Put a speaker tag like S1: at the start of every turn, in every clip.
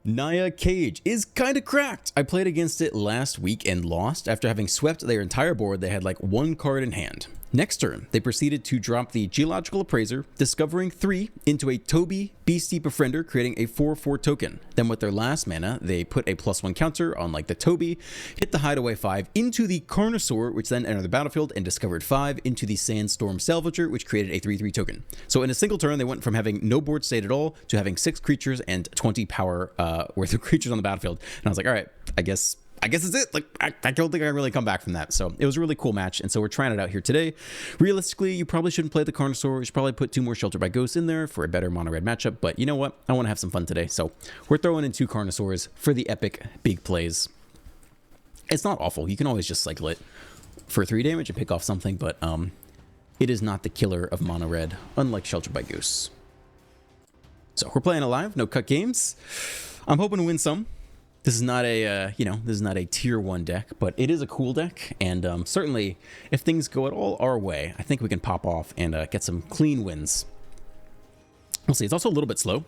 S1: Naya Cage is kind of cracked. I played against it last week and lost. After having swept their entire board, they had like one card in hand. Next turn, they proceeded to drop the Geological Appraiser, discovering 3 into a Toby Beastie Befriender, creating a 4/4 token. Then with their last mana, they put a +1 counter on like the Toby, hit the Hideaway 5 into the Carnosaur, which then entered the battlefield and discovered 5 into the Sandstorm Salvager, which created a 3/3 token. So in a single turn, they went from having no board state at all to having 6 creatures and 20 power worth of creatures on the battlefield. And I was like, all right, I guess it's it. Like, I don't think I can really come back from that. So it was a really cool match. And so we're trying it out here today. Realistically, you probably shouldn't play the Carnosaur. You should probably put 2 more Shelter by Ghosts in there for a better mono red matchup. But you know what? I want to have some fun today. So we're throwing in 2 Carnosaurs for the epic big plays. It's not awful. You can always just cycle it for 3 damage and pick off something. But it is not the killer of mono red, unlike Shelter by Ghosts. So we're playing alive. No cut games. I'm hoping to win some. This is not a, this is not a tier 1 deck, but it is a cool deck, and certainly, if things go at all our way, I think we can pop off and get some clean wins. We'll see. It's also a little bit slow.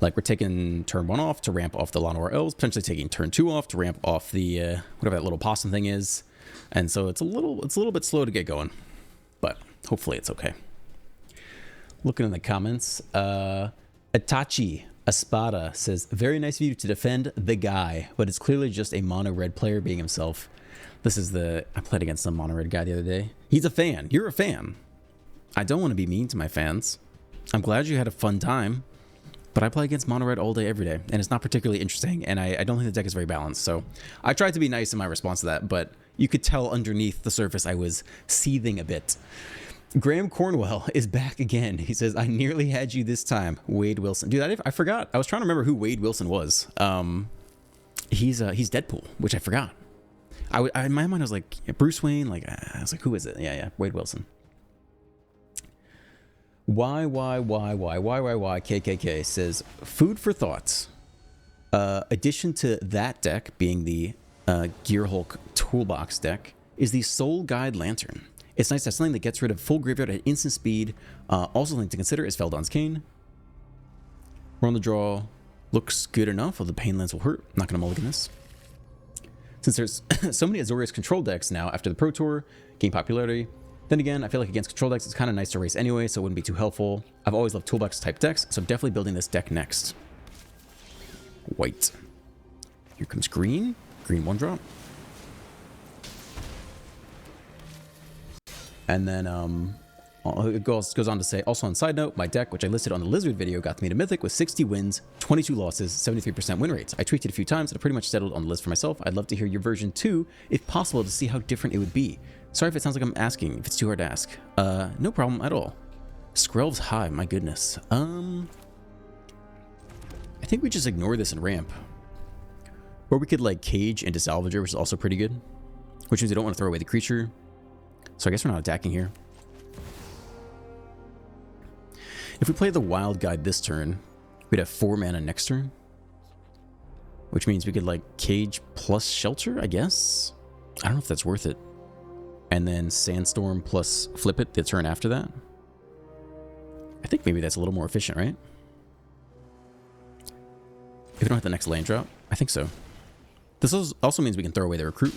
S1: Like, we're taking turn 1 off to ramp off the Llanowar Elves, potentially taking turn 2 off to ramp off the, whatever that little possum thing is, and so it's a little bit slow to get going, but hopefully it's okay. Looking in the comments, Itachi Espada says, very nice of you to defend the guy, but it's clearly just a mono red player being himself. This is I played against some mono red guy the other day. He's a fan. You're a fan. I don't want to be mean to my fans. I'm glad you had a fun time, but I play against mono red all day, every day, and it's not particularly interesting, and I don't think the deck is very balanced. So I tried to be nice in my response to that, but you could tell underneath the surface I was seething a bit. Graham Cornwell is back again. He says, I nearly had you this time, Wade Wilson. Dude, I forgot. I was trying to remember who Wade Wilson was. He's Deadpool, which I forgot. In my mind, I was like, Bruce Wayne. Like, I was like, who is it? Yeah, Wade Wilson. KKK says, food for thoughts. Addition to that deck being the Gearhulk Toolbox deck is the Soul Guide Lantern. It's nice to have something that gets rid of full graveyard at instant speed. Also something to consider is Feldon's Cane. We're on the draw. Looks good enough, although the Painlands will hurt. Not going to mulligan this. Since there's so many Azorius control decks now after the Pro Tour, gain popularity. Then again, I feel like against control decks, it's kind of nice to race anyway, so it wouldn't be too helpful. I've always loved toolbox type decks, so I'm definitely building this deck next. White. Here comes green. Green 1-drop. And then it goes on to say, also on side note, my deck, which I listed on the Lizard video, got me to Mythic with 60 wins, 22 losses, 73% win rates. I tweaked it a few times and I pretty much settled on the list for myself. I'd love to hear your version 2, if possible, to see how different it would be. Sorry if it sounds like I'm asking, if it's too hard to ask. No problem at all. Skrelv's Hive, my goodness. I think we just ignore this and ramp. Or we could like cage into Salvager, which is also pretty good. Which means we don't want to throw away the creature. So I guess we're not attacking here. If we play the Wild Guide this turn, we'd have 4 mana next turn. Which means we could like cage plus shelter, I guess? I don't know if that's worth it. And then Sandstorm plus flip it the turn after that. I think maybe that's a little more efficient, right? If we don't have the next land drop, I think so. This also means we can throw away the recruit,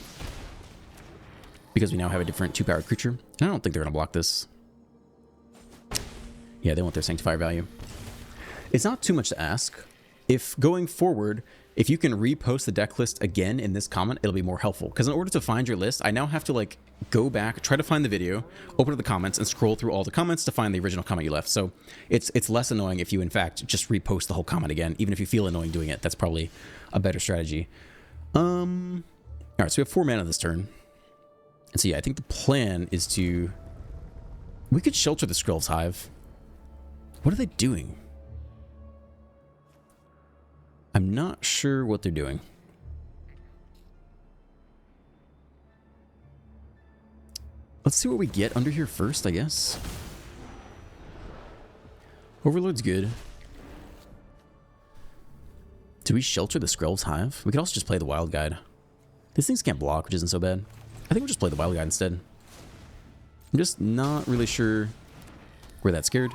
S1: because we now have a different 2-powered creature. And I don't think they're going to block this. Yeah, they want their Sanctifier value. It's not too much to ask. If going forward, if you can repost the deck list again in this comment, it'll be more helpful. Because in order to find your list, I now have to like go back, try to find the video, open up the comments, and scroll through all the comments to find the original comment you left. So it's less annoying if you, in fact, just repost the whole comment again. Even if you feel annoying doing it, that's probably a better strategy. All right, so we have 4 mana this turn. And so yeah, I think the plan is to... We could shelter the Skrelv's Hive. What are they doing? I'm not sure what they're doing. Let's see what we get under here first, I guess. Overload's good. Do we shelter the Skrelv's Hive? We could also just play the Wild Guide. These things can't block, which isn't so bad. I think we'll just play the Wild Guide instead. I'm just not really sure we're that scared.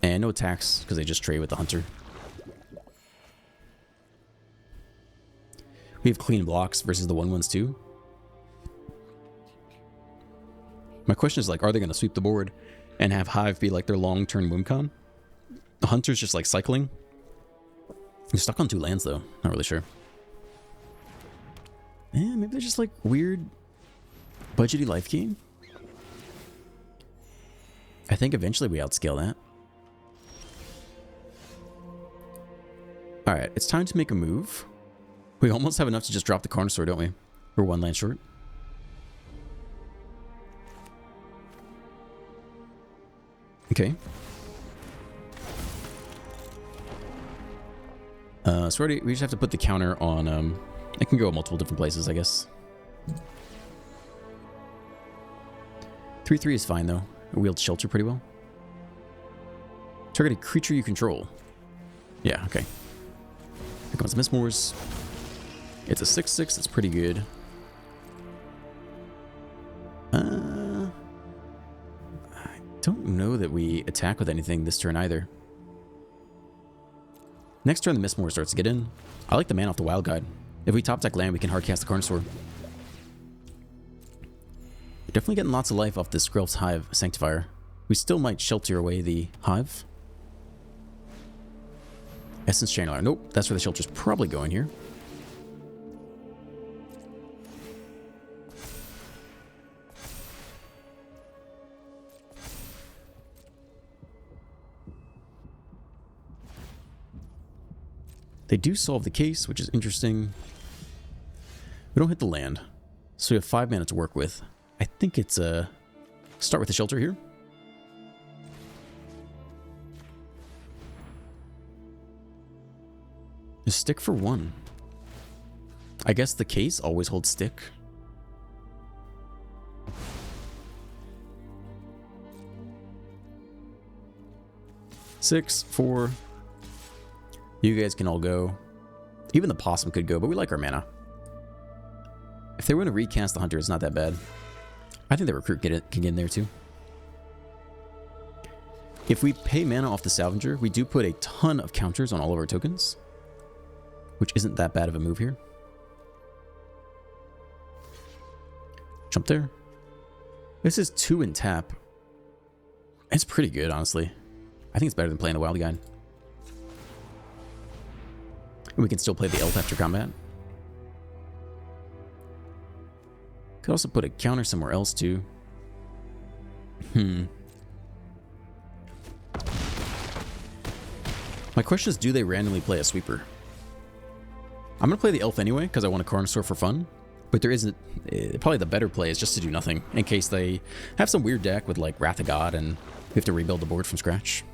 S1: And no attacks, because they just trade with the Hunter. We have clean blocks versus the 1/1s too. My question is like, are they going to sweep the board and have Hive be like their long-term win con? The Hunter's just like cycling. He's stuck on 2 lands though. Not really sure. Yeah, maybe they're just like weird budgety life game. I think eventually we outscale that. Alright, it's time to make a move. We almost have enough to just drop the Carnosaur, don't we? We're 1 land short. Okay. So we just have to put the counter on, it can go multiple different places, I guess. 3/3 is fine, though. It wields shelter pretty well. Target a creature you control. Yeah, okay. Here comes the Mistmores. It's a 6/6, that's pretty good. I don't know that we attack with anything this turn either. Next turn, the Mistmore starts to get in. I like the mana off the Wild Guide. If we top deck land, we can hardcast the Carnosaur. We're definitely getting lots of life off this Skrelf's Hive Sanctifier. We still might shelter away the Hive. Essence Channeler. Nope, that's where the shelter's probably going here. They do solve the case, which is interesting. We don't hit the land, so we have 5 mana to work with. I think it's start with the shelter here. Just stick for 1. I guess the case always holds stick. Six, 4. You guys can all go. Even the possum could go, but we like our mana. If they were to recast the hunter, it's not that bad. I think the recruit can get in there too. If we pay mana off the Salvager, we do put a ton of counters on all of our tokens, which isn't that bad of a move here. Jump there. This is 2 in tap. It's pretty good, honestly. I think it's better than playing the Wild Guide. And we can still play the Elf after combat. Could also put a counter somewhere else too. My question is, do they randomly play a sweeper? I'm going to play the Elf anyway, because I want a Carnosaur for fun. But there isn't... probably the better play is just to do nothing, in case they have some weird deck with like Wrath of God and we have to rebuild the board from scratch.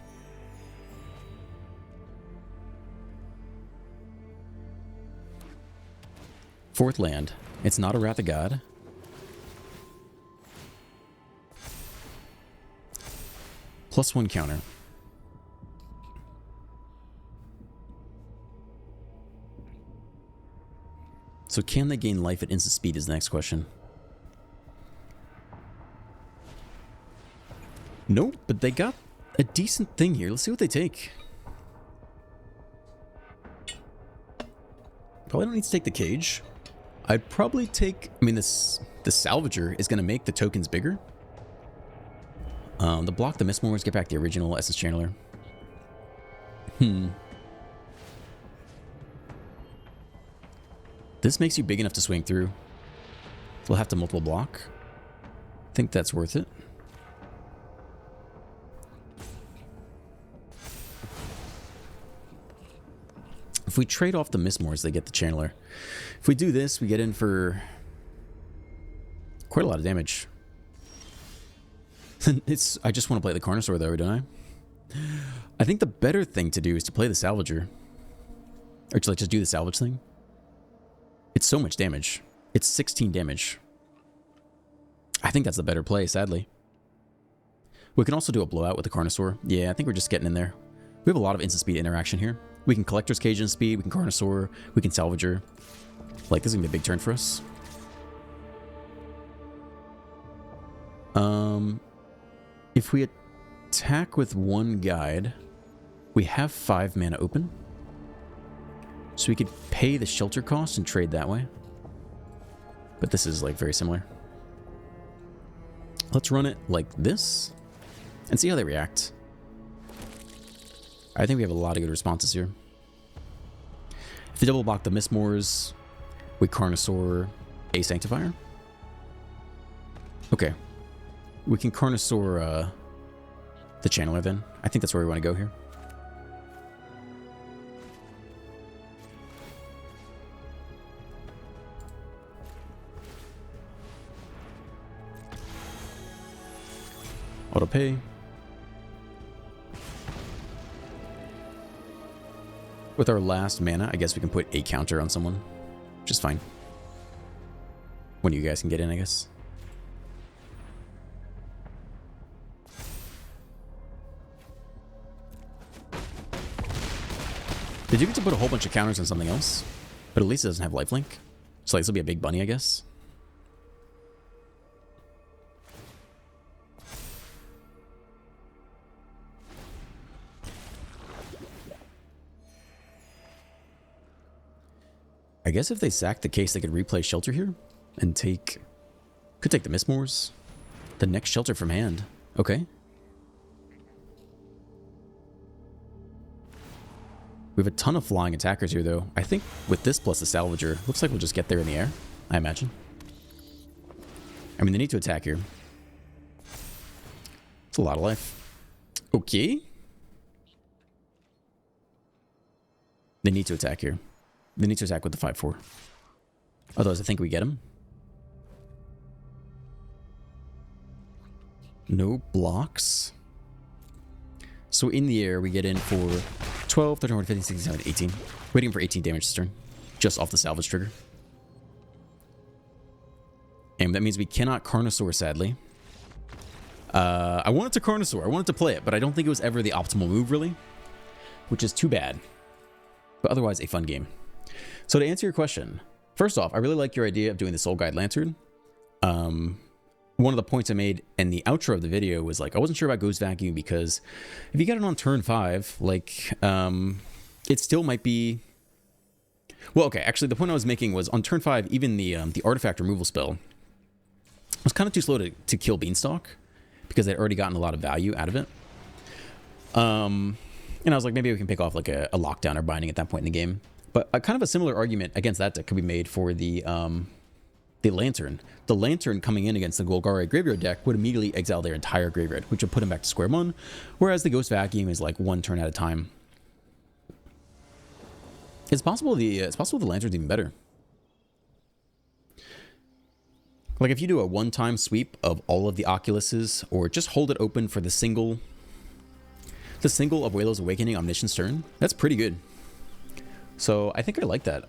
S1: Fourth land. It's not a Wrath of God. +1 counter. So can they gain life at instant speed is the next question. Nope, but they got a decent thing here. Let's see what they take. Probably don't need to take the cage. I'd probably take... I mean, the Salvager is going to make the tokens bigger. The block the Mistmores, get back the original Essence Channeler. This makes you big enough to swing through. We'll have to multiple block. I think that's worth it. If we trade off the Mistmores, they get the Channeler. If we do this, we get in for quite a lot of damage. I just want to play the Carnosaur though, don't I? I think the better thing to do is to play the Salvager. Or to like just do the salvage thing. It's so much damage. It's 16 damage. I think that's the better play, sadly. We can also do a blowout with the Carnosaur. Yeah, I think we're just getting in there. We have a lot of instant speed interaction here. We can Collector's Cage in speed, we can Carnosaur, we can Salvager. Like, this is gonna be a big turn for us. If we attack with 1 guide, we have 5 mana open. So we could pay the shelter cost and trade that way. But this is like very similar. Let's run it like this and see how they react. I think we have a lot of good responses here. If they double block the Mistmoors, we Carnosaur a Sanctifier. Okay. We can Carnosaur the Channeler then. I think that's where we want to go here. Auto pay. With our last mana, I guess we can put a counter on someone, which is fine. One of you guys can get in, I guess. They do get to put a whole bunch of counters on something else, but at least it doesn't have lifelink. So like, this will be a big bunny, I guess. I guess if they sack the case, they could replay Shelter here and take... Could take the Mistmoors. The next Shelter from hand. Okay. We have a ton of flying attackers here, though. I think with this plus the Salvager, looks like we'll just get there in the air, I imagine. I mean, they need to attack here. It's a lot of life. Okay. They need to attack here. They need to attack with the 5-4. Otherwise, I think we get him. No blocks. So in the air, we get in for 12, 13, 14, 15, 16, 17, 18. Waiting for 18 damage this turn. Just off the salvage trigger. And that means we cannot Carnosaur, sadly. I wanted to Carnosaur. I wanted to play it, but I don't think it was ever the optimal move, really. Which is too bad. But otherwise, a fun game. So to answer your question, first off, I really like your idea of doing the Soul Guide Lantern. One of the points I made in the outro of the video was like, I wasn't sure about Ghost Vacuum because if you get it on turn 5, like, it still might be... Well, okay, actually the point I was making was on turn 5, even the artifact removal spell was kind of too slow to kill Beanstalk because they'd already gotten a lot of value out of it. And I was like, maybe we can pick off like a lockdown or binding at that point in the game. But kind of a similar argument against that deck could be made for the Lantern. The Lantern coming in against the Golgari Graveyard deck would immediately exile their entire graveyard, which would put them back to square one, whereas the Ghost Vacuum is like one turn at a time. It's possible the Lantern's even better. Like if you do a one-time sweep of all of the Oculuses, or just hold it open for the single of Waylo's Awakening Omniscience turn, that's pretty good. So I think I like that.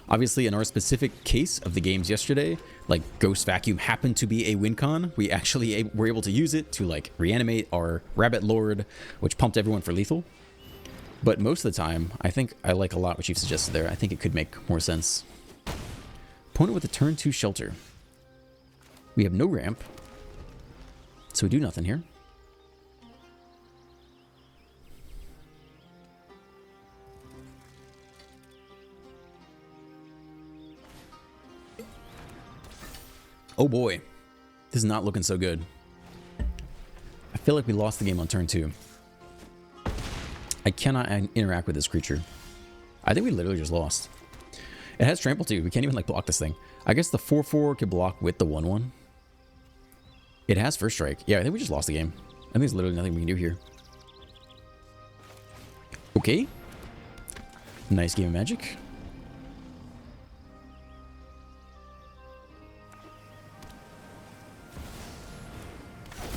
S1: Obviously, in our specific case of the games yesterday, like Ghost Vacuum happened to be a win con. We actually were able to use it to like reanimate our Rabbit Lord, which pumped everyone for lethal. But most of the time, I think I like a lot what you've suggested there. I think it could make more sense. Opponent with a turn 2 Shelter. We have no ramp, so we do nothing here. Oh boy, this is not looking so good. I feel like we lost the game on turn 2. I cannot interact with this creature. I think we literally just lost. It has trample too. We can't even like block this thing. I guess the 4/4 could block with the 1/1. It has first strike. Yeah, I think we just lost the game. I think there's literally nothing we can do here. Okay. Nice game of Magic.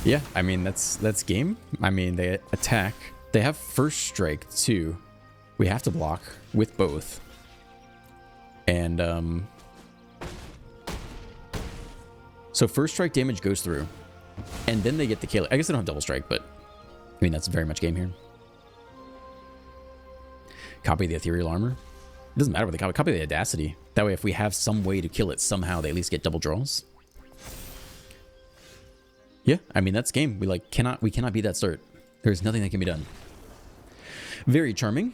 S1: Yeah, I mean, that's game. I mean, they attack. They have first strike, too. We have to block with both. And, so first strike damage goes through. And then they get the kill. I guess they don't have double strike, but... I mean, that's very much game here. Copy the Ethereal Armor. It doesn't matter what they copy. Copy the Audacity. That way, if we have some way to kill it somehow, they at least get double draws. Yeah, I mean, that's game. We cannot beat that start. There's nothing that can be done. Very charming.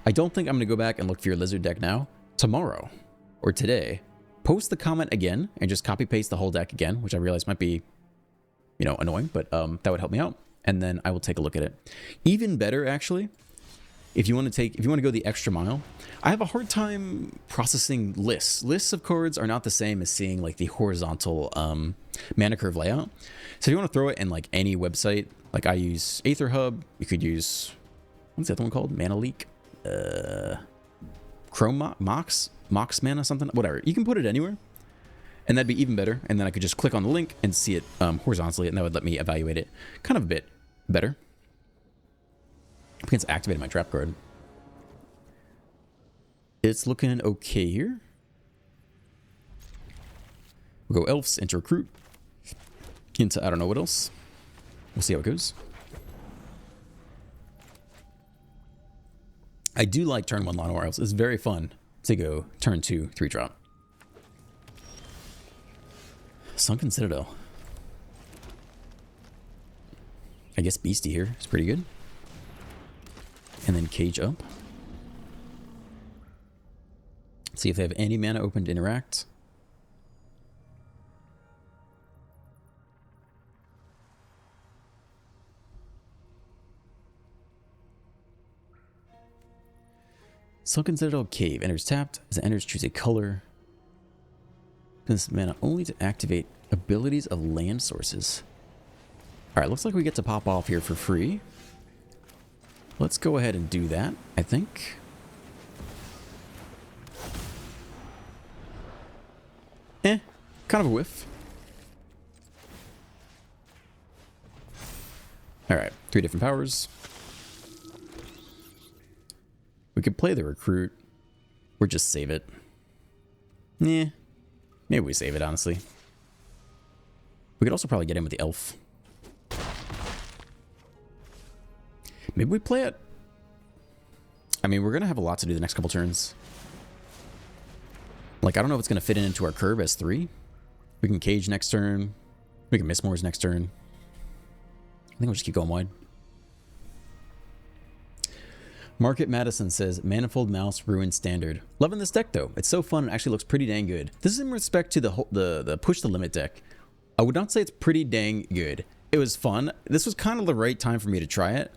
S1: I don't think I'm going to go back and look for your lizard deck now. Tomorrow, or today, post the comment again and just copy paste the whole deck again, which I realize might be, you know, annoying, but that would help me out. And then I will take a look at it. Even better, actually, if you want to go the extra mile, I have a hard time processing lists. Lists of cards are not the same as seeing like the horizontal mana curve layout. So if you want to throw it in like any website, like I use Aether Hub, you could use, what's the other one called? Mana Leak? Chrome Mox Mana something, whatever. You can put it anywhere, and that'd be even better. And then I could just click on the link and see it horizontally, and that would let me evaluate it kind of a bit better. Against activating my trap card. It's looking okay here. We'll go elves into recruit. Into I don't know what else. We'll see how it goes. I do like turn 1 Llanowar Elves. It's very fun to go turn 2 3-drop. Sunken Citadel. I guess Beastie here is pretty good. And then Cage up. See if they have any mana open to interact. Sunken Citadel Cave. Enters tapped. As it enters, choose a color. This mana only to activate abilities of land sources. Alright, looks like we get to pop off here for free. Let's go ahead and do that, I think. Kind of a whiff. Alright, 3 different powers. We could play the recruit, or just save it. Maybe we save it, honestly. We could also probably get in with the elf. Maybe we play it. I mean, we're going to have a lot to do the next couple turns. Like, I don't know if it's going to fit into our curve as 3. We can cage next turn. We can miss Moors next turn. I think we'll just keep going wide. Market Madison says, Manifold Mouse Ruin Standard. Loving this deck, though. It's so fun and actually looks pretty dang good. This is in respect to the Push the Limit deck. I would not say it's pretty dang good. It was fun. This was kind of the right time for me to try it,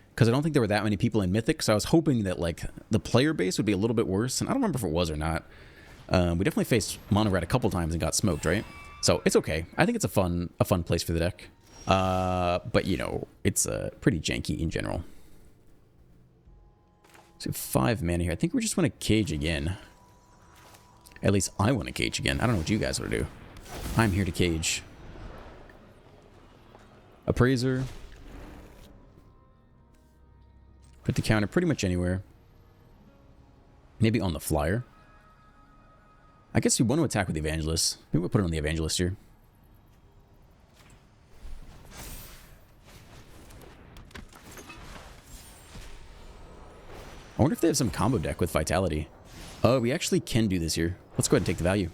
S1: because I don't think there were that many people in Mythic, so I was hoping that like the player base would be a little bit worse, and I don't remember if it was or not. We definitely faced Mono Red a couple times and got smoked, right? So it's okay. I think it's a fun place for the deck. But, you know, it's pretty janky in general. So 5 mana here. I think we just want to cage again. At least I want to cage again. I don't know what you guys want to do. I'm here to cage. Appraiser. Put the counter pretty much anywhere. Maybe on the flyer. I guess we want to attack with the Evangelist. Maybe we'll put it on the Evangelist here. I wonder if they have some combo deck with Vitality. Oh, we actually can do this here. Let's go ahead and take the value.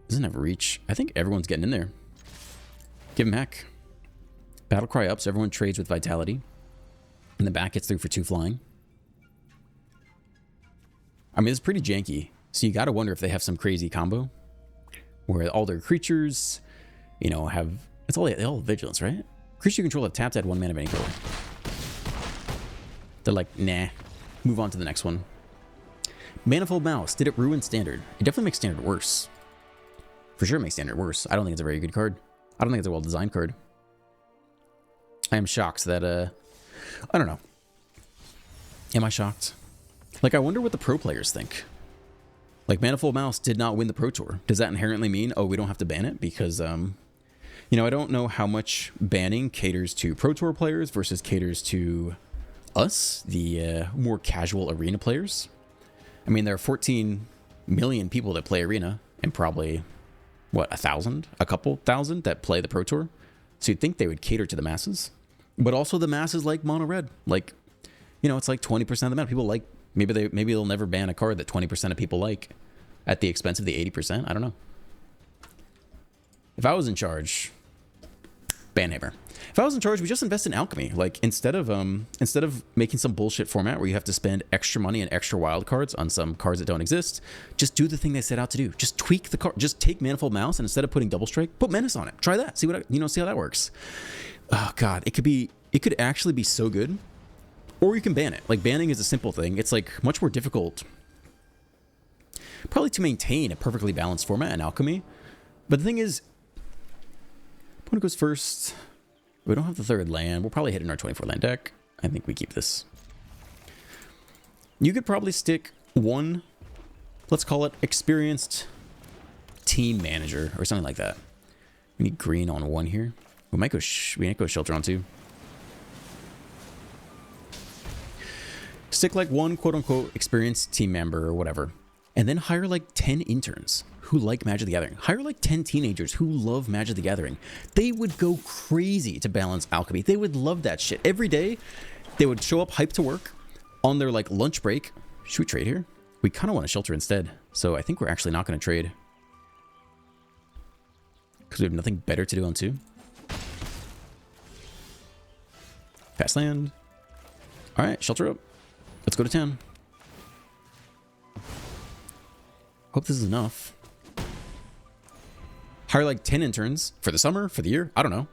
S1: Doesn't have reach. I think everyone's getting in there. Give him heck. Battlecry up, so everyone trades with Vitality. And the back gets through for 2 flying. I mean, it's pretty janky. So you gotta wonder if they have some crazy combo. Where all their creatures, you know, have... It's all, they all have vigilance, right? Creature you control have tapped at 1 mana of any color. They're like, nah. Move on to the next one. Manifold Mouse. Did it ruin Standard? It definitely makes Standard worse. For sure it makes Standard worse. I don't think it's a very good card. I don't think it's a well-designed card. I am shocked that, I don't know. Am I shocked? Like, I wonder what the pro players think. Like, Manifold Mouse did not win the Pro Tour. Does that inherently mean, oh, we don't have to ban it? Because, you know, I don't know how much banning caters to Pro Tour players versus caters to us, the more casual Arena players. I mean, there are 14 million people that play Arena, and probably, what, 1,000? A couple thousand that play the Pro Tour? So you'd think they would cater to the masses. But also the masses like Mono Red. Like, you know, it's like 20% of the amount. People like, maybe they'll never ban a card that 20% of people like at the expense of the 80%. I don't know. If I was in charge, Banhammer. If I was in charge, we just invest in alchemy. Like instead of making some bullshit format where you have to spend extra money and extra wild cards on some cards that don't exist, just do the thing they set out to do. Just tweak the card. Just take Manifold Mouse and instead of putting Double Strike, put Menace on it. Try that. See what see how that works. Oh god, it could actually be so good. Or you can ban it. Like banning is a simple thing. It's like much more difficult probably to maintain a perfectly balanced format in alchemy. But the thing is, opponent goes first. We don't have the third land. We'll probably hit in our 24 land deck. I think we keep this. You could probably stick one, let's call it experienced team manager or something like that. We need green on one here. We might go shelter on two. Stick like one quote unquote experienced team member or whatever. And then hire like 10 interns who like Magic the Gathering. Hire like 10 teenagers who love Magic the Gathering. They would go crazy to balance alchemy. They would love that shit. Every day, they would show up hyped to work on their like lunch break. Should we trade here? We kind of want to shelter instead. So I think we're actually not going to trade. Because we have nothing better to do on two. Pass land. All right, shelter up. Let's go to 10. Hope this is enough. Hire like 10 interns for the summer, for the year. I don't know.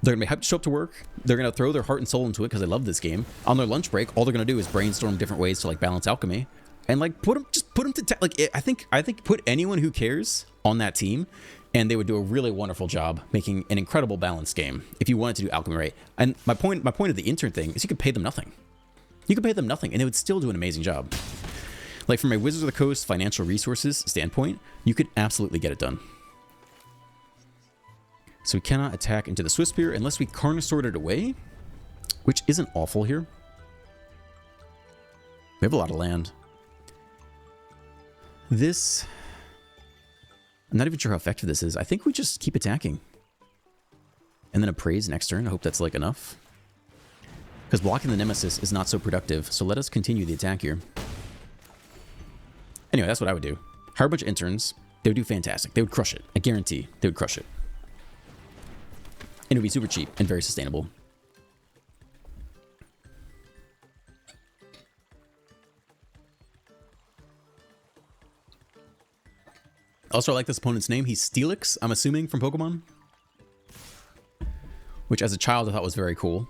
S1: They're going to be hyped to show up to work. They're going to throw their heart and soul into it because they love this game. On their lunch break, all they're going to do is brainstorm different ways to like balance alchemy. And like put them to like I think put anyone who cares on that team and they would do a really wonderful job making an incredible balanced game if you wanted to do alchemy right. And my point of the intern thing is you could pay them nothing. You could pay them nothing and they would still do an amazing job. Like from a Wizards of the Coast financial resources standpoint, you could absolutely get it done. So we cannot attack into the Swift Spear unless we Carnosaur it away, which isn't awful here. We have a lot of land. This, I'm not even sure how effective this is. I think we just keep attacking. And then appraise next turn. I hope that's like enough. Because blocking the Nemesis is not so productive. So let us continue the attack here. Anyway, that's what I would do. Hire a bunch of interns. They would do fantastic. They would crush it. I guarantee they would crush it. And it would be super cheap and very sustainable. Also, I like this opponent's name. He's Steelix, I'm assuming, from Pokemon. Which, as a child, I thought was very cool.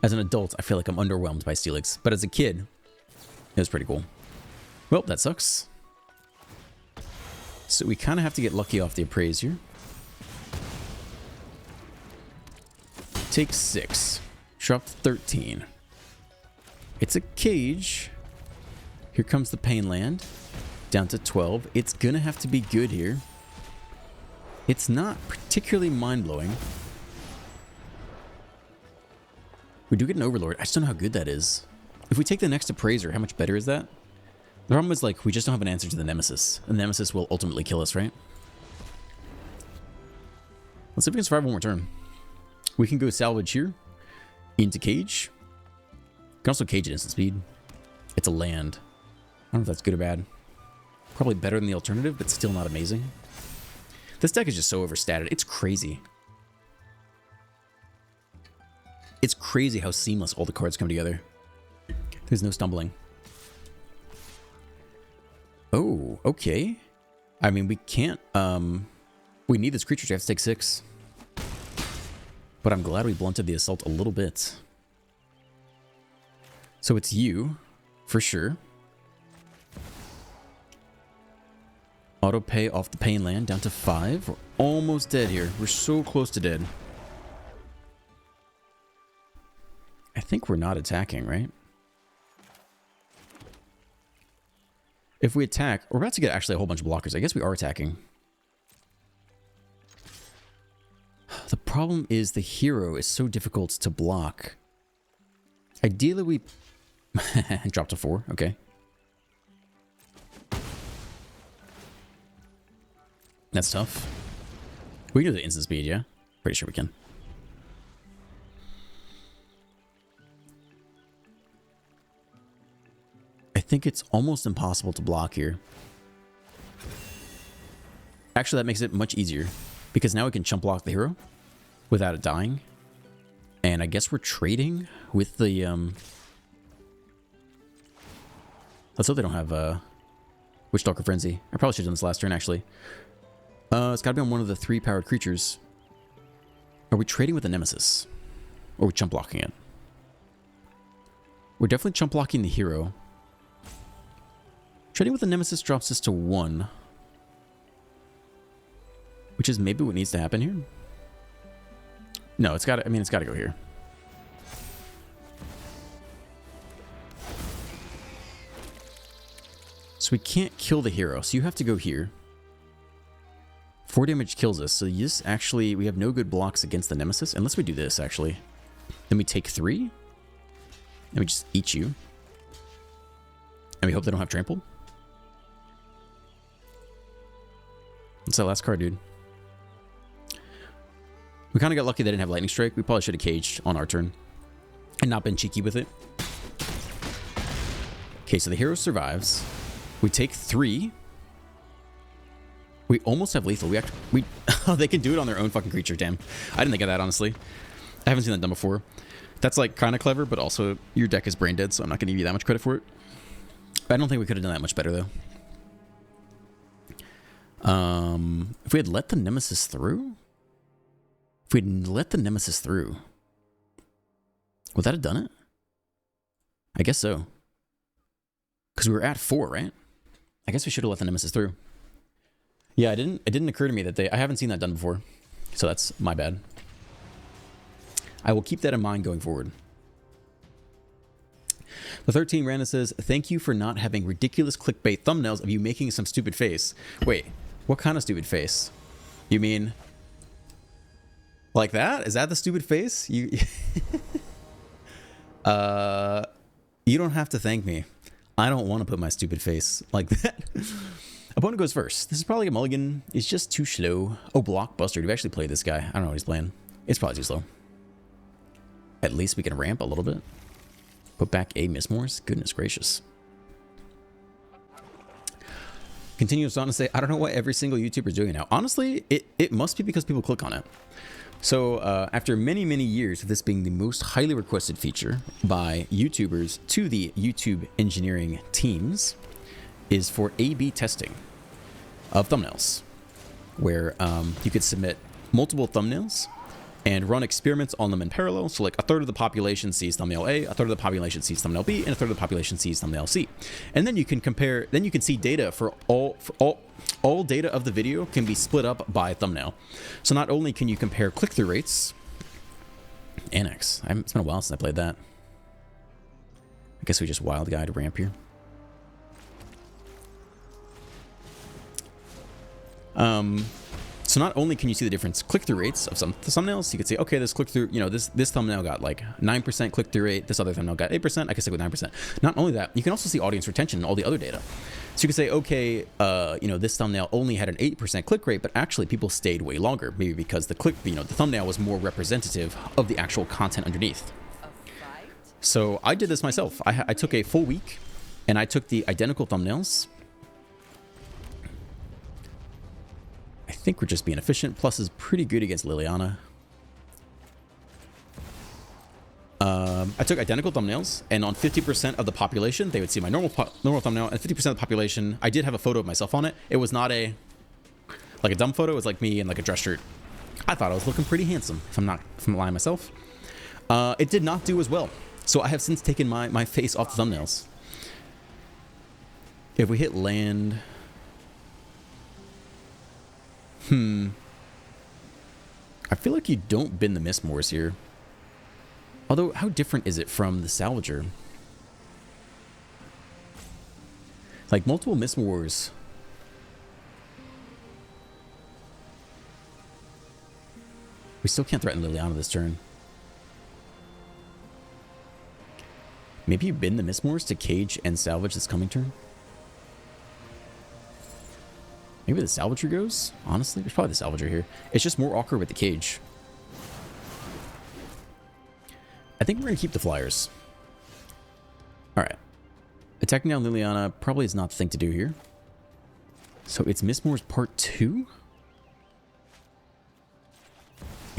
S1: As an adult, I feel like I'm underwhelmed by Steelix. But as a kid, it was pretty cool. Well, that sucks. So we kind of have to get lucky off the appraise here. Take 6. Drop 13. It's a cage. Here comes the Pain Land. Down to 12. It's gonna have to be good here. It's not particularly mind-blowing. We do get an Overlord. I just don't know how good that is. If we take the next Appraiser, how much better is that? The problem is, like, we just don't have an answer to the Nemesis. The Nemesis will ultimately kill us, right? Let's see if we can survive one more turn. We can go salvage here. Into cage. We can also cage at instant speed. It's a land. I don't know if that's good or bad. Probably better than the alternative, but still not amazing. This deck is just so overstated. It's crazy. It's crazy how seamless all the cards come together. There's no stumbling. Oh, okay. I mean, we can't, we need this creature to have to take 6. But I'm glad we blunted the assault a little bit. So it's you, for sure. Auto pay off the Pain Land down to 5. We're almost dead here. We're so close to dead. I think we're not attacking, right? If we attack, we're about to get actually a whole bunch of blockers. I guess we are attacking. The problem is the hero is so difficult to block. Ideally, we dropped to 4. Okay. That's tough. We can do the instant speed, yeah? Pretty sure we can. I think it's almost impossible to block here. Actually, that makes it much easier. because now we can chump block the hero without it dying. And I guess we're trading with the... Let's hope they don't have Witchstalker Frenzy. I probably should have done this last turn, actually. It's got to be on one of the 3 powered creatures. Are we trading with the Nemesis? Or are we chump blocking it? We're definitely chump blocking the hero. Trading with the Nemesis drops this to 1. Which is maybe what needs to happen here. No, it's got to, I mean, it's got to go here. So we can't kill the hero, so you have to go here. 4 damage kills us, so this actually, we have no good blocks against the Nemesis, unless we do this, actually. Then we take 3, and we just eat you. And we hope they don't have trample. What's that last card, dude? We kind of got lucky they didn't have Lightning Strike. We probably should have caged on our turn and not been cheeky with it. Okay, so the hero survives. We take 3. We almost have lethal. Oh, they can do it on their own fucking creature. Damn. I didn't think of that, honestly. I haven't seen that done before. That's like kind of clever, but also your deck is brain dead, so I'm not going to give you that much credit for it. I don't think we could have done that much better, though. If we had let the Nemesis through? If we had let the Nemesis through, would that have done it? I guess so. Because we were at 4, right? I guess we should have let the Nemesis through. Yeah, it didn't occur to me that I haven't seen that done before. So that's my bad. I will keep that in mind going forward. The 13 Randa says, thank you for not having ridiculous clickbait thumbnails of you making some stupid face. Wait, what kind of stupid face? You mean like that? Is that the stupid face? You you don't have to thank me. I don't want to put my stupid face like that. Opponent goes first. This is probably a mulligan. It's just too slow. Oh, Blockbuster. Do we actually play this guy? I don't know what he's playing. It's probably too slow. At least we can ramp a little bit. Put back a Mistmores. Goodness gracious. Continues on to say, I don't know why every single YouTuber is doing it now. Honestly, it must be because people click on it. So after many, many years of this being the most highly requested feature by YouTubers to the YouTube engineering teams is for A/B testing of thumbnails, where you could submit multiple thumbnails and run experiments on them in parallel. So like a third of the population sees thumbnail A, a third of the population sees thumbnail B, and a third of the population sees thumbnail C. And then you can compare, then you can see data for all data of the video can be split up by thumbnail. So not only can you compare click-through rates, Annex. It's been a while since I played that. I guess we just wild guide ramp here. So not only can you see the different click-through rates of some thumbnails, you could say, okay, this click-through, you know, this thumbnail got like 9% click-through rate, this other thumbnail got 8%, I can stick with 9%. Not only that, you can also see audience retention and all the other data. So you could say, okay, you know, this thumbnail only had an 8% click rate, but actually people stayed way longer, maybe because the thumbnail was more representative of the actual content underneath. So I did this myself. I took a full week and I took the identical thumbnails. I think we're just being efficient. Plus is pretty good against Liliana. I took identical thumbnails, and on 50% of the population, they would see my normal thumbnail, and 50% of the population, I did have a photo of myself on it. It was not a dumb photo. It was like me in like a dress shirt. I thought I was looking pretty handsome, if I'm lying myself. It did not do as well. So I have since taken my face off the thumbnails. If we hit land... I feel like you don't bin the Mistmores here. Although, how different is it from the Salvager? Like, multiple Mistmores. We still can't threaten Liliana this turn. Maybe you bin the Mistmores to cage and salvage this coming turn? Maybe the Salvager goes? Honestly, there's probably the Salvager here. It's just more awkward with the cage. I think we're going to keep the Flyers. Alright. Attacking down Liliana probably is not the thing to do here. So it's Mistmores Part 2?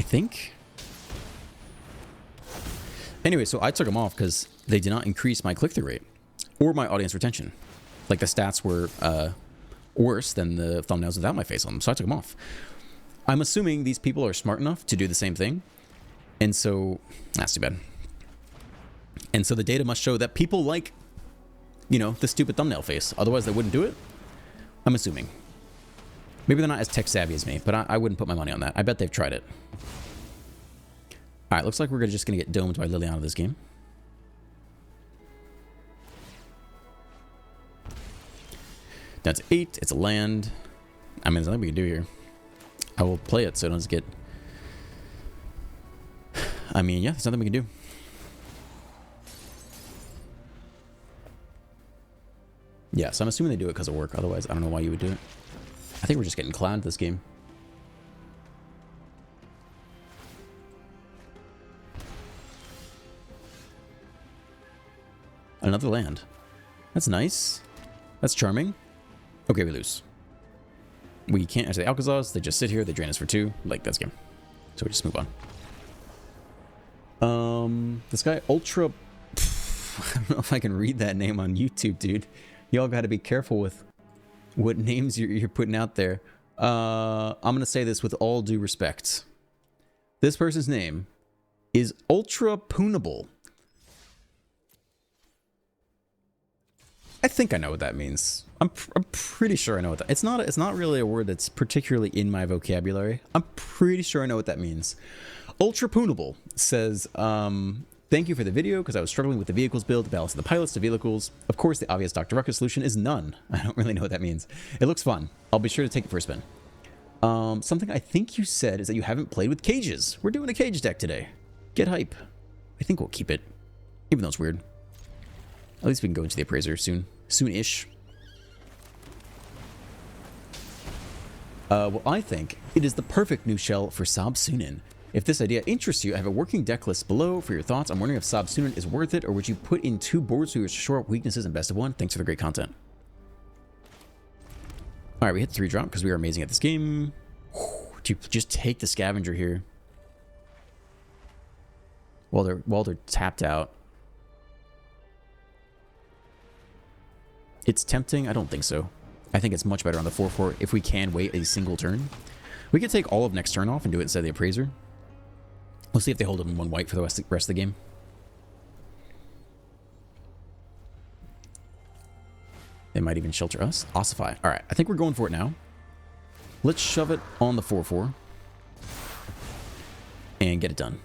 S1: think. Anyway, so I took them off because they did not increase my click-through rate or my audience retention. Like, the stats were worse than the thumbnails without my face on them, so I took them off. I'm assuming these people are smart enough to do the same thing, and so that's too bad. And so the data must show that people like, you know, the stupid thumbnail face. Otherwise, they wouldn't do it. I'm assuming. Maybe they're not as tech savvy as me, but I wouldn't put my money on that. I bet they've tried it. All right, looks like we're just going to get domed by Liliana this game. That's 8. It's a land. I mean, there's nothing we can do here. I will play it so it doesn't get... I mean, yeah, there's nothing we can do. Yeah, so I'm assuming they do it because of work. Otherwise, I don't know why you would do it. I think we're just getting clowned this game. Another land. That's nice. That's charming. Okay, we lose. We can't enter the Alcazars. They just sit here. They drain us for 2. Like, that's game. So we just move on. This guy, Ultra... I don't know if I can read that name on YouTube, dude. Y'all got to be careful with what names you're putting out there. I'm going to say this with all due respect. This person's name is Ultra Poonable. I think I know what that means. I'm pretty sure I know what that... It's not really a word that's particularly in my vocabulary. I'm pretty sure I know what that means. Ultra Poonable says, thank you for the video, because I was struggling with the vehicles build, the balance of the pilots to vehicles. Of course, the obvious Dr. Ruckus solution is none. I don't really know what that means. It looks fun. I'll be sure to take it for a spin. Something I think you said is that you haven't played with cages. We're doing a cage deck today. Get hype. I think we'll keep it, even though it's weird. At least we can go into the appraiser soon. Soon-ish. Well, I think it is the perfect new shell for Saab Sunin. If this idea interests you, I have a working deck list below for your thoughts. I'm wondering if Saab Sunin is worth it, or would you put in 2 boards so you shore up weaknesses and best of 1? Thanks for the great content. Alright, we hit 3-drop because we are amazing at this game. Just take the scavenger here. While they're tapped out. It's tempting? I don't think so. I think it's much better on the 4-4 if we can wait a single turn. We could take all of next turn off and do it instead of the appraiser. We'll see if they hold him in 1 white for the rest of the game. They might even shelter us. Ossify. Alright, I think we're going for it now. Let's shove it on the 4-4. And get it done.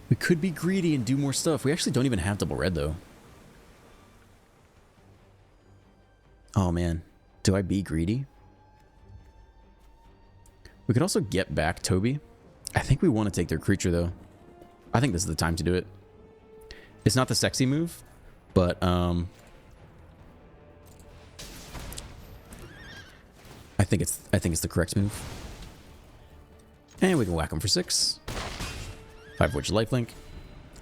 S1: We could be greedy and do more stuff. We actually don't even have double red, though. Oh, man. Do I be greedy? We could also get back Toby. I think we want to take their creature, though. I think this is the time to do it. It's not the sexy move, but, I think it's the correct move. And we can whack them for 6. 5 of which lifelink.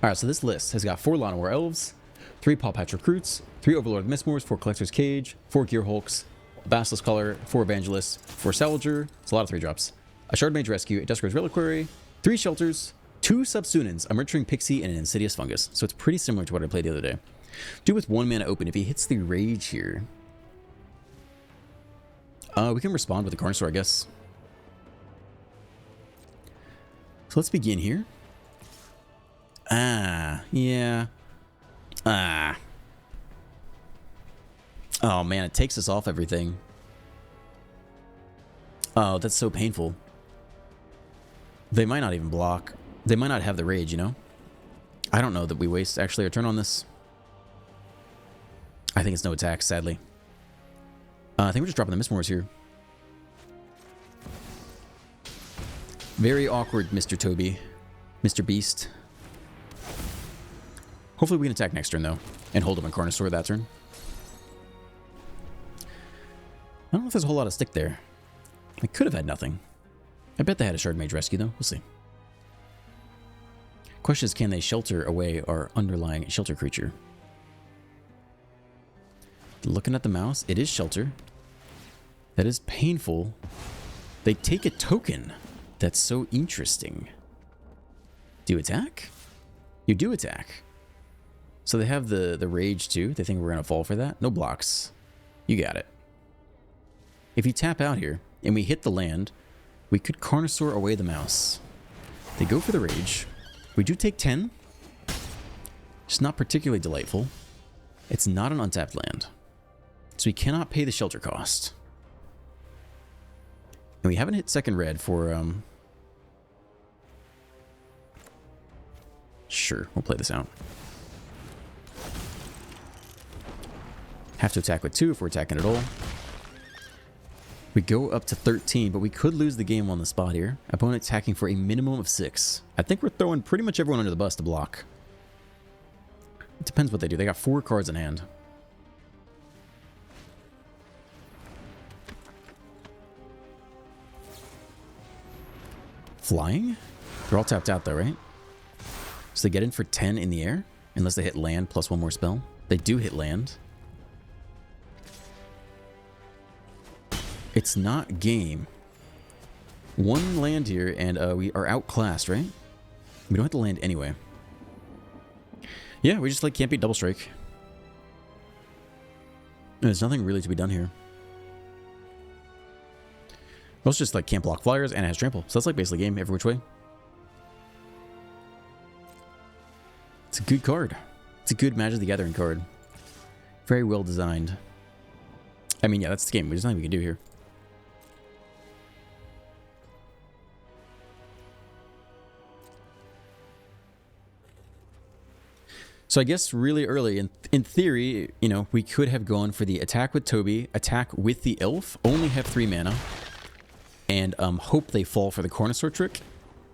S1: Alright, so this list has got 4 Llanowar Elves, 3 Paw Patch Recruits, 3 Overlord Mistmores, 4 Collector's Cage, 4 Gear Hulks, a Basilisk Collar, 4 Evangelists, 4 Salvager. It's a lot of 3-drops. A Shard Mage Rescue, a Duskar's Reliquary, 3 Shelters, 2 Subsunins, a Nurturing Pixie, and an Insidious Fungus. So it's pretty similar to what I played the other day. Do with 1 mana open. If he hits the Rage here, we can respond with the Carnosaur, I guess. So let's begin here. Yeah. Oh, man, it takes us off everything. Oh, that's so painful. They might not even block. They might not have the rage, you know? I don't know that we waste actually a turn on this. I think it's no attack, sadly. I think we're just dropping the Mistmores here. Very awkward, Mr. Toby. Mr. Beast. Hopefully we can attack next turn, though, and hold him in Carnosaur that turn. I don't know if there's a whole lot of stick there. I could have had nothing. I bet they had a Shard Mage Rescue, though. We'll see. Question is, can they shelter away our underlying shelter creature? Looking at the mouse, it is shelter. That is painful. They take a token. That's so interesting. Do you attack? You do attack. So they have the rage too. They think we're going to fall for that. No blocks. You got it. If you tap out here and we hit the land, we could Carnosaur away the mouse. They go for the rage. We do take 10. It's not particularly delightful. It's not an untapped land. So we cannot pay the shelter cost. And we haven't hit second red for... Sure, we'll play this out. Have to attack with 2 if we're attacking at all. We go up to 13, but we could lose the game on the spot here. Opponent attacking for a minimum of 6. I think we're throwing pretty much everyone under the bus to block. It depends what they do. They got 4 cards in hand. Flying? They're all tapped out though, right? So they get in for 10 in the air, unless they hit land plus 1 more spell. They do hit land. It's not game. 1 land here, and we are outclassed, right? We don't have to land anyway. Yeah, we just like can't beat double strike. There's nothing really to be done here. Most just like can't block flyers and it has trample. So that's like basically game every which way. It's a good card. It's a good Magic the Gathering card. Very well designed. I mean, yeah, that's the game. There's nothing we can do here. So I guess really early, in theory, you know, we could have gone for the attack with Toby, attack with the elf, only have 3 mana, and hope they fall for the Carnosaur trick.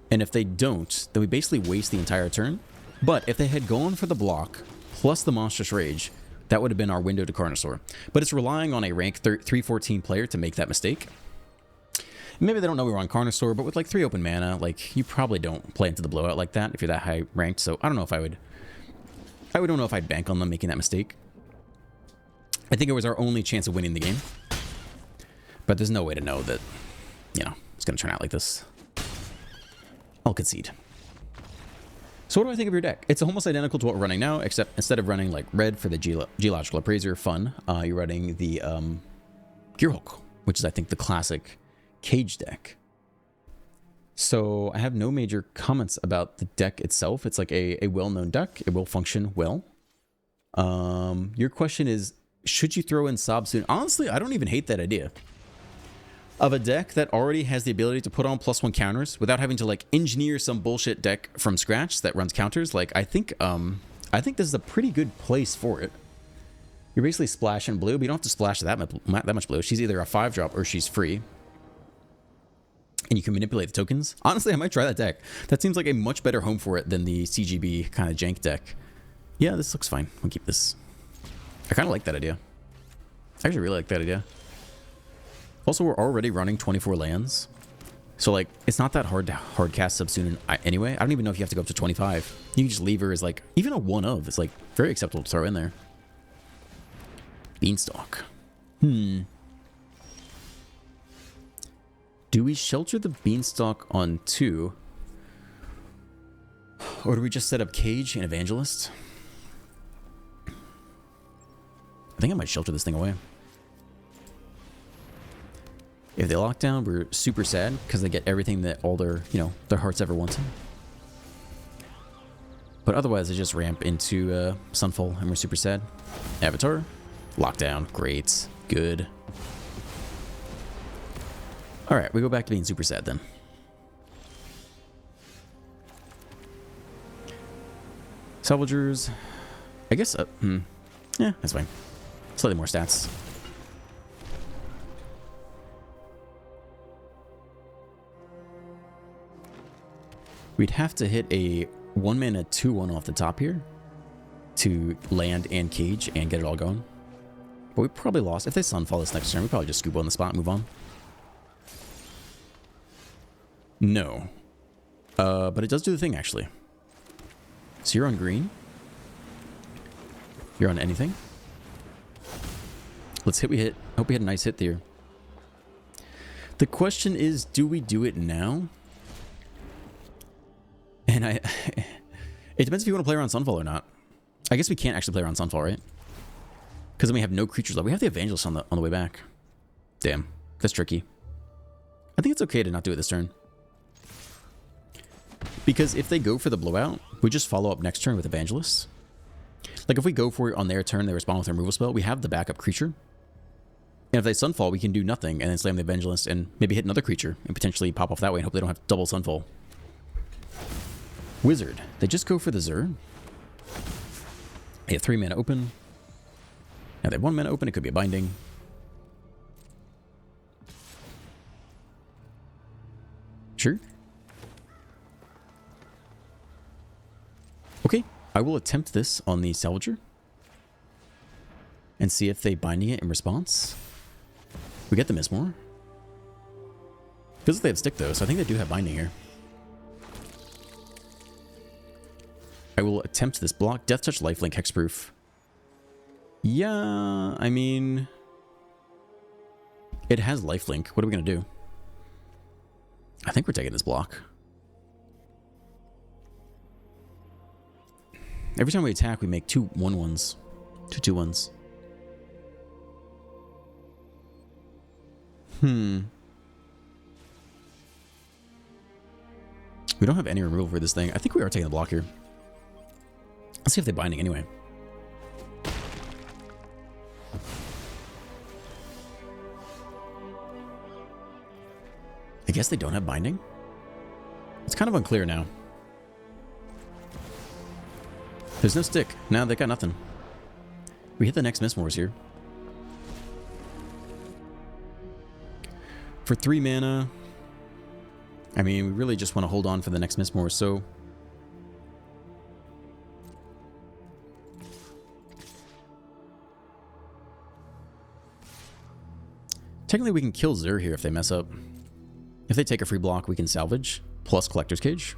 S1: And if they don't, then we basically waste the entire turn. But if they had gone for the block, plus the Monstrous Rage, that would have been our window to Carnosaur. But it's relying on a rank 314 player to make that mistake. Maybe they don't know we were on Carnosaur, but with like 3 open mana, like, you probably don't play into the blowout like that if you're that high ranked. So I don't know if I would... I don't know if I'd bank on them making that mistake. I think it was our only chance of winning the game. But there's no way to know that, you know, it's going to turn out like this. I'll concede. So what do I think of your deck? It's almost identical to what we're running now, except instead of running like red for the Geological Appraiser, fun, you're running the Gearhulk, which is I think the classic Cage deck. So I have no major comments about the deck itself. It's like a well-known deck. It will function well. Your question is, should you throw in Sob soon? Honestly, I don't even hate that idea. Of a deck that already has the ability to put on +1 counters without having to like engineer some bullshit deck from scratch that runs counters. Like I think this is a pretty good place for it. You're basically splashing blue, but you don't have to splash that much blue. She's either a 5-drop or she's free. And you can manipulate the tokens. Honestly, I might try that deck. That seems like a much better home for it than the CGB kind of jank deck. Yeah, this looks fine. We'll keep this. I kind of like that idea. I actually really like that idea. Also, we're already running 24 lands. So, like, it's not that hard to hard cast Subsume anyway. I don't even know if you have to go up to 25. You can just leave her as, like, even a 1 of. It's, like, very acceptable to throw in there. Beanstalk. Do we shelter the Beanstalk on 2? Or do we just set up Cage and Evangelist? I think I might shelter this thing away. If they lock down, we're super sad because they get everything that all their, you know, their hearts ever wanted. But otherwise, they just ramp into Sunfall and we're super sad. Avatar. Lockdown. Great. Good. Alright, we go back to being super sad then. Salvagers. I guess, yeah, that's fine. Slightly more stats. We'd have to hit a 1-mana 2/1 off the top here to land and cage and get it all going. But we probably lost. If they Sunfall this next turn, we probably just scoop on the spot and move on. No. But it does do the thing, actually. So you're on green. You're on anything. Let's hit. We hit. Hope we had a nice hit there. The question is, do we do it now? And it depends if you want to play around Sunfall or not. I guess we can't actually play around Sunfall, right? Because then we have no creatures left. We have the Evangelist on the way back. Damn, that's tricky. I think it's okay to not do it this turn. Because if they go for the blowout, we just follow up next turn with Evangelists. Like if we go for it on their turn, they respond with a removal spell, we have the backup creature. And if they Sunfall, we can do nothing and then slam the Evangelist and maybe hit another creature and potentially pop off that way and hope they don't have double Sunfall. Wizard. They just go for the Zur. They have 3 mana open. Now they have 1 mana open. It could be a binding. Sure. Okay. I will attempt this on the Salvager. And see if they binding it in response. We get the Mistmore. Feels like they have stick though, so I think they do have binding here. I will attempt this block. Death Touch, Lifelink, Hexproof. Yeah, I mean... It has Lifelink. What are we going to do? I think we're taking this block. Every time we attack, we make 2 1/1s. 2 2/1s. We don't have any removal for this thing. I think we are taking the block here. Let's see if they're binding anyway. I guess they don't have binding? It's kind of unclear now. There's no stick. Now they got nothing. We hit the next Mistmores here. For 3 mana... I mean, we really just want to hold on for the next Mistmore, so... Technically, we can kill Zur here if they mess up. If they take a free block, we can salvage, plus Collector's Cage.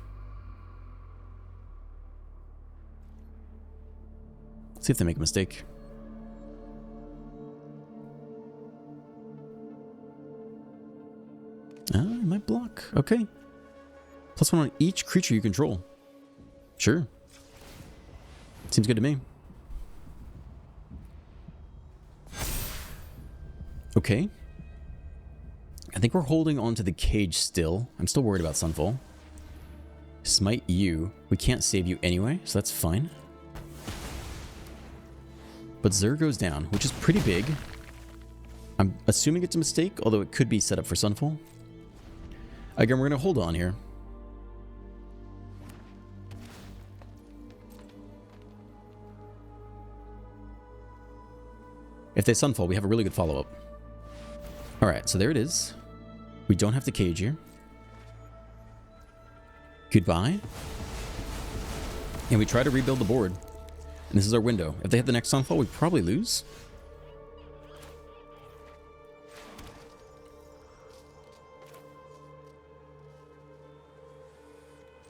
S1: Let's see if they make a mistake. Ah, it might block. Okay. +1 on each creature you control. Sure. Seems good to me. Okay. I think we're holding on to the cage still. I'm still worried about Sunfall. Smite you. We can't save you anyway, so that's fine. But Zur goes down, which is pretty big. I'm assuming it's a mistake, although it could be set up for Sunfall. Again, we're going to hold on here. If they Sunfall, we have a really good follow-up. Alright, so there it is. We don't have to cage here. Goodbye. And we try to rebuild the board. And this is our window. If they hit the next Sunfall, we probably lose.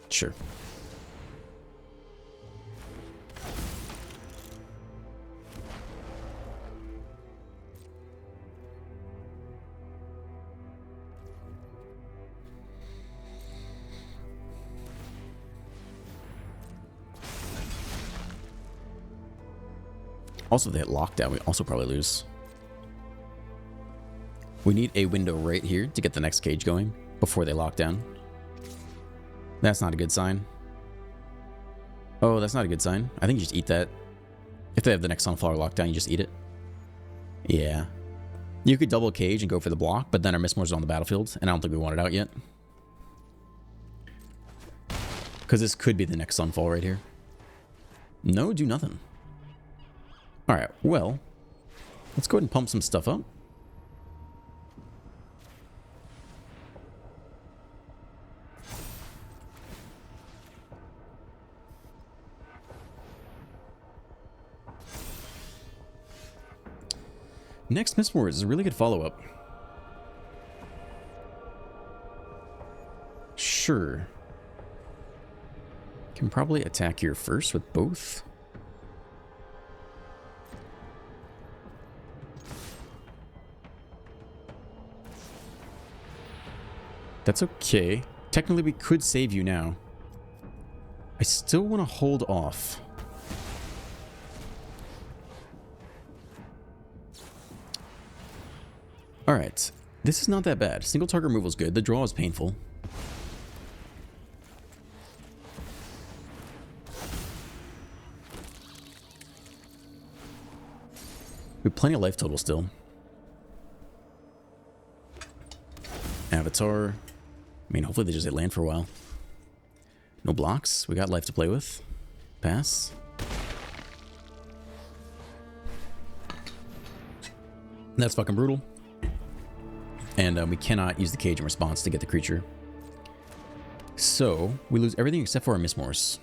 S1: Sure. Also, if they hit lockdown, we also probably lose. We need a window right here to get the next cage going before they lock down. That's not a good sign. Oh, that's not a good sign. I think you just eat that. If they have the next Sunflower lockdown, you just eat it. Yeah. You could double cage and go for the block, but then our Mistmore's on the battlefield, and I don't think we want it out yet. Because this could be the next Sunfall right here. No, do nothing. Alright, well, let's go ahead and pump some stuff up. Next Mistmore is a really good follow-up. Sure. Can probably attack here first with both. That's okay. Technically, we could save you now. I still want to hold off. Alright. This is not that bad. Single target removal is good. The draw is painful. We have plenty of life total still. Avatar. I mean, hopefully they just hit land for a while. No blocks. We got life to play with. Pass. That's fucking brutal. And we cannot use the cage in response to get the creature. So, we lose everything except for our Mistmores.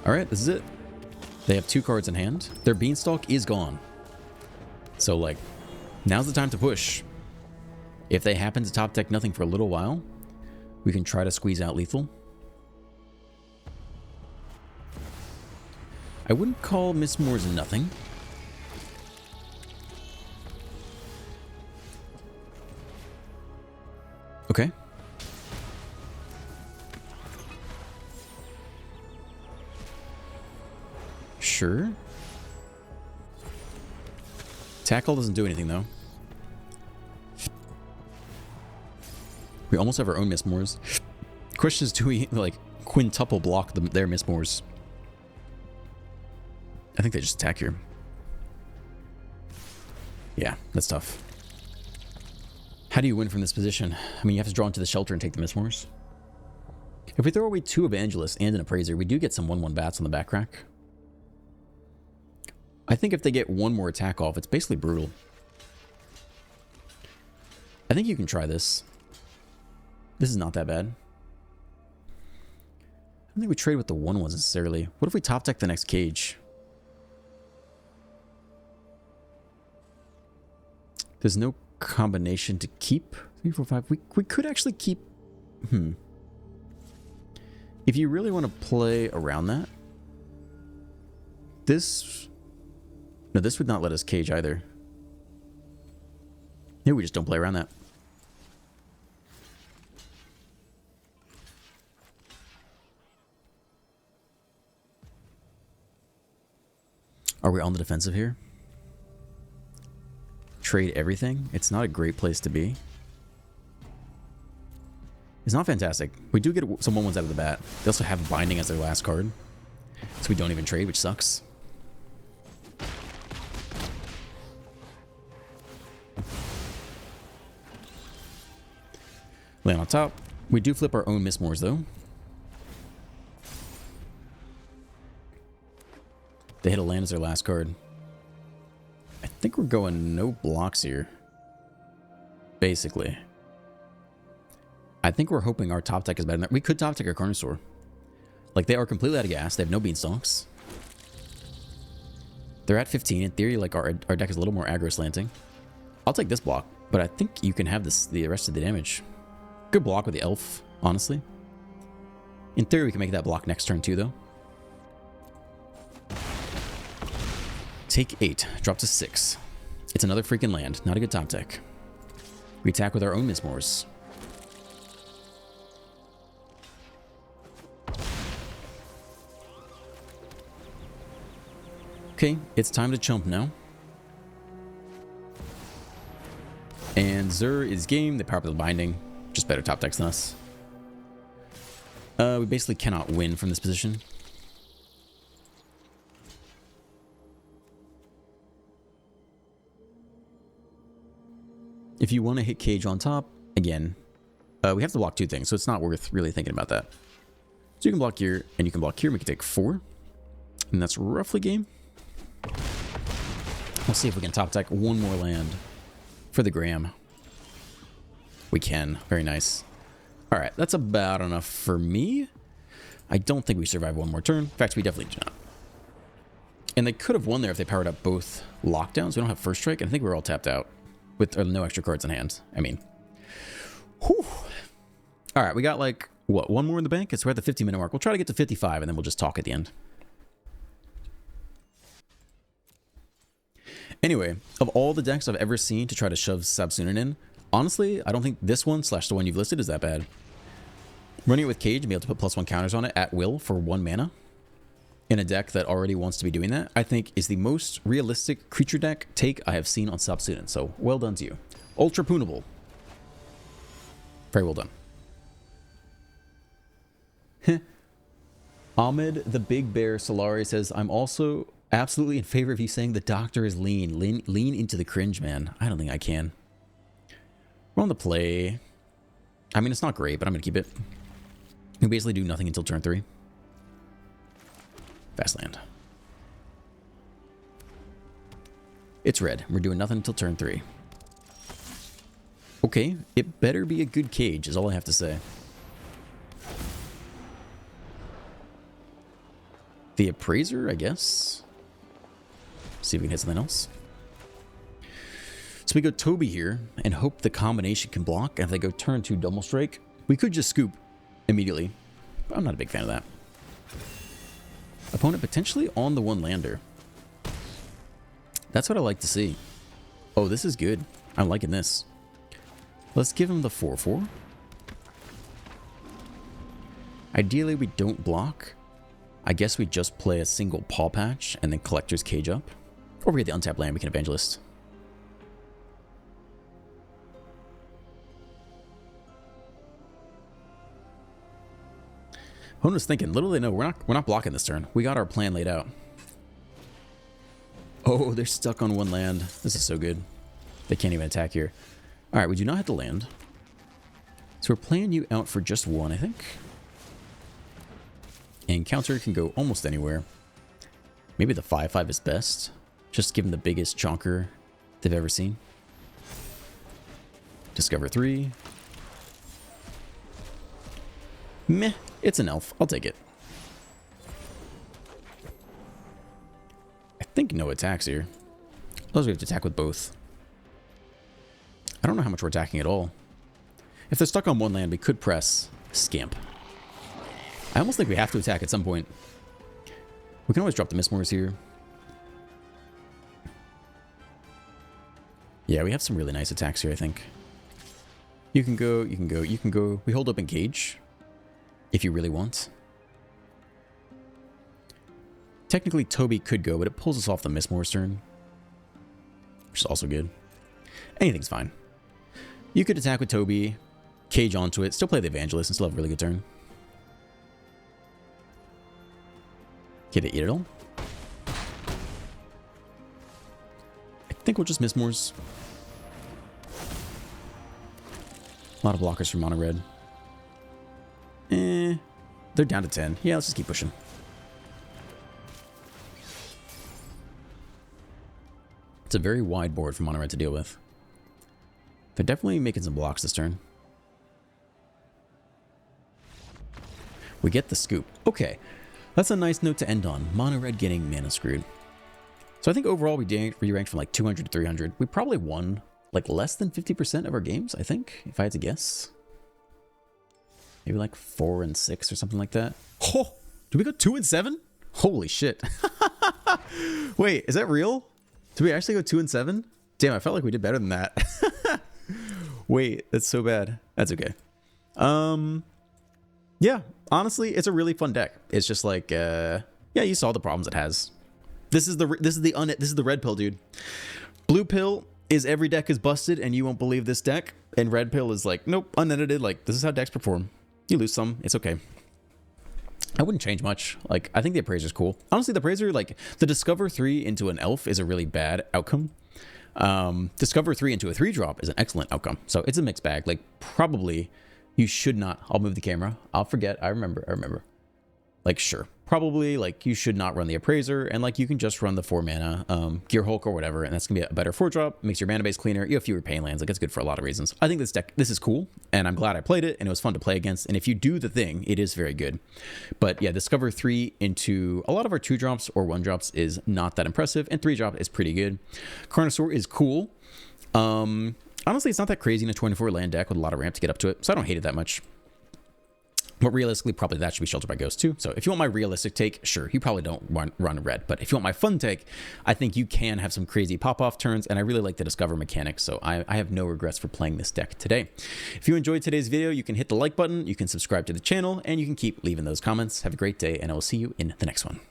S1: Alright, this is it. They have 2 cards in hand. Their Beanstalk is gone. So, like, now's the time to push. If they happen to top deck nothing for a little while, we can try to squeeze out lethal. I wouldn't call Mistmores nothing. Okay. Sure. Tackle doesn't do anything, though. We almost have our own Mistmores. Question is, do we, like, quintuple block their Mistmores? I think they just attack here. Yeah, that's tough. How do you win from this position? I mean, you have to draw into the shelter and take the Mistmores. If we throw away 2 Evangelists and an Appraiser, we do get some 1/1 bats on the back rack. I think if they get 1 more attack off, it's basically brutal. I think you can try this. This is not that bad. I don't think we trade with the 1/1s necessarily. What if we top deck the next cage? There's no combination to keep. 3, 4, 5. We could actually keep... If you really want to play around that... This... No, this would not let us cage either. Maybe we just don't play around that. Are we on the defensive here? Trade everything? It's not a great place to be. It's not fantastic. We do get some 1/1s out of the bat. They also have Binding as their last card. So we don't even trade, which sucks. Land on top. We do flip our own Mistmores, though. They hit a land as their last card. I think we're going no blocks here. Basically. I think we're hoping our top deck is better than that. We could top deck our Carnosaur. Like, they are completely out of gas. They have no Beanstalks. They're at 15. In theory, like, our deck is a little more aggro slanting. I'll take this block, but I think you can have the rest of the damage. Good block with the elf, honestly. In theory, we can make that block next turn too, though. Take 8. Drop to 6. It's another freaking land. Not a good top deck. We attack with our own Mistmores. Okay, it's time to chump now. And Zur is game. They power up the Binding. Just better top decks than us. We basically cannot win from this position. If you want to hit cage on top, again, we have to block 2 things, so it's not worth really thinking about that. So you can block here, and you can block here, and we can take 4. And that's roughly game. We'll see if we can top deck 1 more land for the Graham. We can. Very nice. Alright, that's about enough for me. I don't think we survive 1 more turn. In fact, we definitely do not. And they could have won there if they powered up both lockdowns. We don't have first strike, and I think we're all tapped out. With no extra cards in hand. I mean. Whew. Alright, we got like, what, 1 more in the bank? It's we're at the 50-minute mark. We'll try to get to 55, and then we'll just talk at the end. Anyway, of all the decks I've ever seen to try to shove Sabsunin in, honestly, I don't think this one / the one you've listed is that bad. Running it with Cage and be able to put +1 counters on it at will for 1 mana in a deck that already wants to be doing that, I think is the most realistic creature deck take I have seen on Sabsunin. So well done to you. Ultra Poonable. Very well done. Ahmed the Big Bear Solari says, I'm also absolutely in favor of you saying the doctor is lean. Lean into the cringe, man. I don't think I can. We're on the play. I mean, it's not great, but I'm going to keep it. We basically do nothing until turn 3. Fast land. It's red. We're doing nothing until turn 3. Okay, it better be a good Cage is all I have to say. The Appraiser, I guess. See if we can hit something else. So we go Toby here and hope the combination can block. And if they go turn 2 double strike, we could just scoop immediately. But I'm not a big fan of that. Opponent potentially on the 1 lander. That's what I like to see. Oh, this is good. I'm liking this. Let's give him the 4/4. Ideally, we don't block. I guess we just play a single Paw Patch and then Collector's Cage up. Or we get the untapped land, we can Evangelist. Opponent was thinking, little they know, we're not blocking this turn. We got our plan laid out. Oh, they're stuck on 1 land. This is so good. They can't even attack here. Alright, we do not have to land. So we're playing you out for just 1, I think. And counter can go almost anywhere. Maybe the 5/5 is best. Just give them the biggest chonker they've ever seen. Discover 3. Meh. It's an elf. I'll take it. I think no attacks here. Otherwise we have to attack with both. I don't know how much we're attacking at all. If they're stuck on 1 land, we could press Scamp. I almost think we have to attack at some point. We can always drop the Mistmores here. Yeah, we have some really nice attacks here, I think. You can go, you can go, you can go. We hold open Cage if you really want. Technically, Toby could go, but it pulls us off the Mistmores turn, which is also good. Anything's fine. You could attack with Toby, Cage onto it, still play the Evangelist, and still have a really good turn. Okay, they eat it all. I think we'll just Mistmores. A lot of blockers for mono red. They're down to 10. Yeah, let's just keep pushing. It's a very wide board for mono red to deal with. They're definitely making some blocks this turn. We get the scoop. Okay. That's a nice note to end on. Mono red getting mana screwed. So I think overall we re-ranked from like 200 to 300. We probably won like less than 50% of our games, I think, if I had to guess. Maybe like 4 and 6 or something like that. Oh, did we go 2 and 7? Holy shit. Wait, is that real? Did we actually go 2 and 7? Damn, I felt like we did better than that. Wait, that's so bad. That's okay. Yeah, honestly, it's a really fun deck. It's just like, yeah, you saw the problems it has. This is the red pill, dude. Blue pill is every deck is busted, and you won't believe this deck. And red pill is like, nope, unedited. Like, this is how decks perform. You lose some, it's okay. I wouldn't change much. Like, I think the Appraiser's cool. Honestly, the Appraiser, like, the Discover 3 into an Elf is a really bad outcome. Discover 3 into a 3-drop is an excellent outcome. So it's a mixed bag. Like, probably you should not. I'll move the camera. I'll forget. I remember. Like, sure. Probably, like, you should not run the Appraiser, and, like, you can just run the 4-mana Gear Hulk or whatever, and that's going to be a better 4-drop, makes your mana base cleaner, you have fewer pain lands, like, it's good for a lot of reasons. I think this deck, this is cool, and I'm glad I played it, and it was fun to play against, and if you do the thing, it is very good. But, yeah, Discover 3 into a lot of our 2-drops or 1-drops is not that impressive, and 3-drop is pretty good. Carnosaur is cool. Honestly, it's not that crazy in a 24 land deck with a lot of ramp to get up to it, so I don't hate it that much. But realistically, probably that should be Shelter by Ghost too. So if you want my realistic take, sure, you probably don't run red. But if you want my fun take, I think you can have some crazy pop-off turns, and I really like the Discover mechanic, so I have no regrets for playing this deck today. If you enjoyed today's video, you can hit the like button, you can subscribe to the channel, and you can keep leaving those comments. Have a great day, and I will see you in the next one.